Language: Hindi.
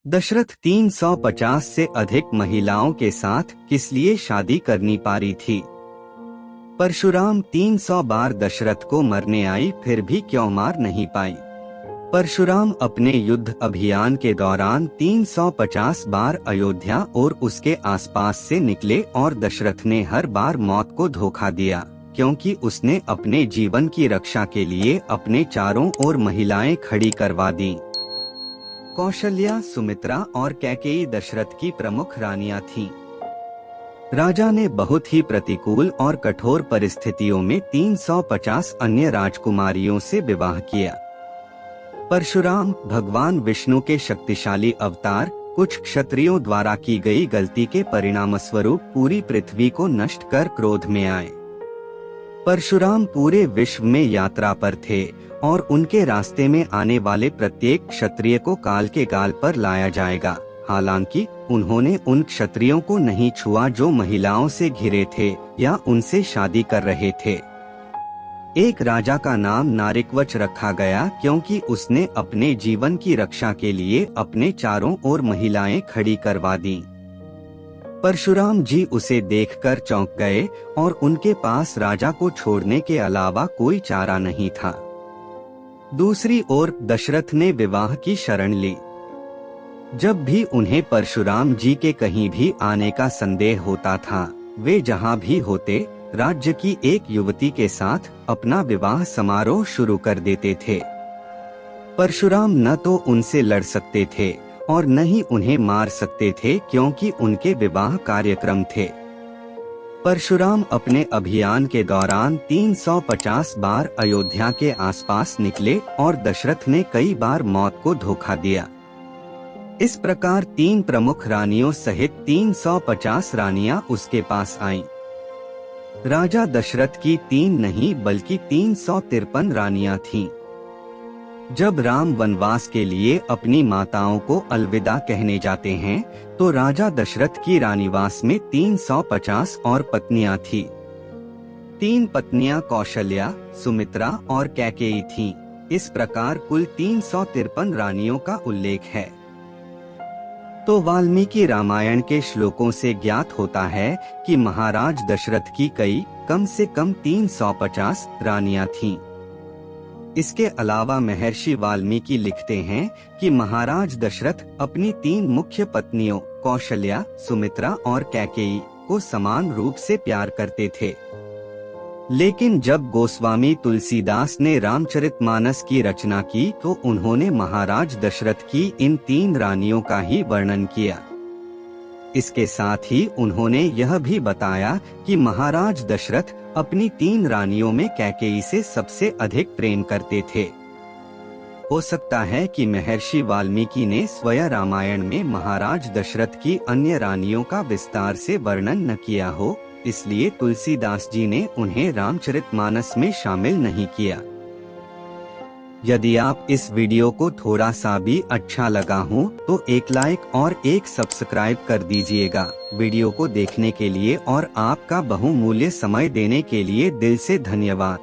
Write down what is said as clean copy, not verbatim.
दशरथ 350 से अधिक महिलाओं के साथ किस लिए शादी करनी पारी थी। परशुराम 300 बार दशरथ को मरने आई फिर भी क्यों मार नहीं पाई। परशुराम अपने युद्ध अभियान के दौरान 350 बार अयोध्या और उसके आसपास से निकले और दशरथ ने हर बार मौत को धोखा दिया, क्योंकि उसने अपने जीवन की रक्षा के लिए अपने चारों ओर महिलाएं खड़ी करवा दी। कौशल्या, सुमित्रा और कैकेयी दशरथ की प्रमुख रानियां थीं। राजा ने बहुत ही प्रतिकूल और कठोर परिस्थितियों में 350 अन्य राजकुमारियों से विवाह किया। परशुराम भगवान विष्णु के शक्तिशाली अवतार कुछ क्षत्रियों द्वारा की गई गलती के परिणामस्वरूप पूरी पृथ्वी को नष्ट कर क्रोध में आए। परशुराम पूरे विश्व में यात्रा पर थे और उनके रास्ते में आने वाले प्रत्येक क्षत्रिय को काल के गाल पर लाया जाएगा। हालांकि उन्होंने उन क्षत्रियों को नहीं छुआ जो महिलाओं से घिरे थे या उनसे शादी कर रहे थे। एक राजा का नाम नारिकवच रखा गया क्योंकि उसने अपने जीवन की रक्षा के लिए अपने चारों ओर महिलाएं खड़ी करवा दी। परशुराम जी उसे देखकर चौंक गए और उनके पास राजा को छोड़ने के अलावा कोई चारा नहीं था। दूसरी ओर दशरथ ने विवाह की शरण ली। जब भी उन्हें परशुराम जी के कहीं भी आने का संदेह होता था, वे जहां भी होते राज्य की एक युवती के साथ अपना विवाह समारोह शुरू कर देते थे। परशुराम न तो उनसे लड़ सकते थे और न ही उन्हें मार सकते थे क्योंकि उनके विवाह कार्यक्रम थे। परशुराम अपने अभियान के दौरान 350 बार अयोध्या के आसपास निकले और दशरथ ने कई बार मौत को धोखा दिया। इस प्रकार 3 प्रमुख रानियों सहित 350 रानियां उसके पास आईं। राजा दशरथ की 3 नहीं बल्कि 353 रानियां थीं। जब राम वनवास के लिए अपनी माताओं को अलविदा कहने जाते हैं तो राजा दशरथ की रानीवास में 350 और पत्नियां थीं। 3 पत्नियां कौशल्या, सुमित्रा और कैकेयी थीं। इस प्रकार कुल 353 रानियों का उल्लेख है। तो वाल्मीकि रामायण के श्लोकों से ज्ञात होता है कि महाराज दशरथ की कम से कम 350 रानियां थीं। इसके अलावा महर्षि वाल्मीकि लिखते हैं कि महाराज दशरथ अपनी 3 मुख्य पत्नियों कौशल्या, सुमित्रा और कैकेयी को समान रूप से प्यार करते थे। लेकिन जब गोस्वामी तुलसीदास ने रामचरितमानस की रचना की तो उन्होंने महाराज दशरथ की इन 3 रानियों का ही वर्णन किया। इसके साथ ही उन्होंने यह भी बताया कि महाराज दशरथ अपनी 3 रानियों में कैकेयी से सबसे अधिक प्रेम करते थे। हो सकता है कि महर्षि वाल्मीकि ने स्वयं रामायण में महाराज दशरथ की अन्य रानियों का विस्तार से वर्णन न किया हो, इसलिए तुलसीदास जी ने उन्हें रामचरितमानस में शामिल नहीं किया। यदि आप इस वीडियो को थोड़ा सा भी अच्छा लगा हो तो एक लाइक और एक सब्सक्राइब कर दीजिएगा। वीडियो को देखने के लिए और आपका बहुमूल्य समय देने के लिए दिल से धन्यवाद।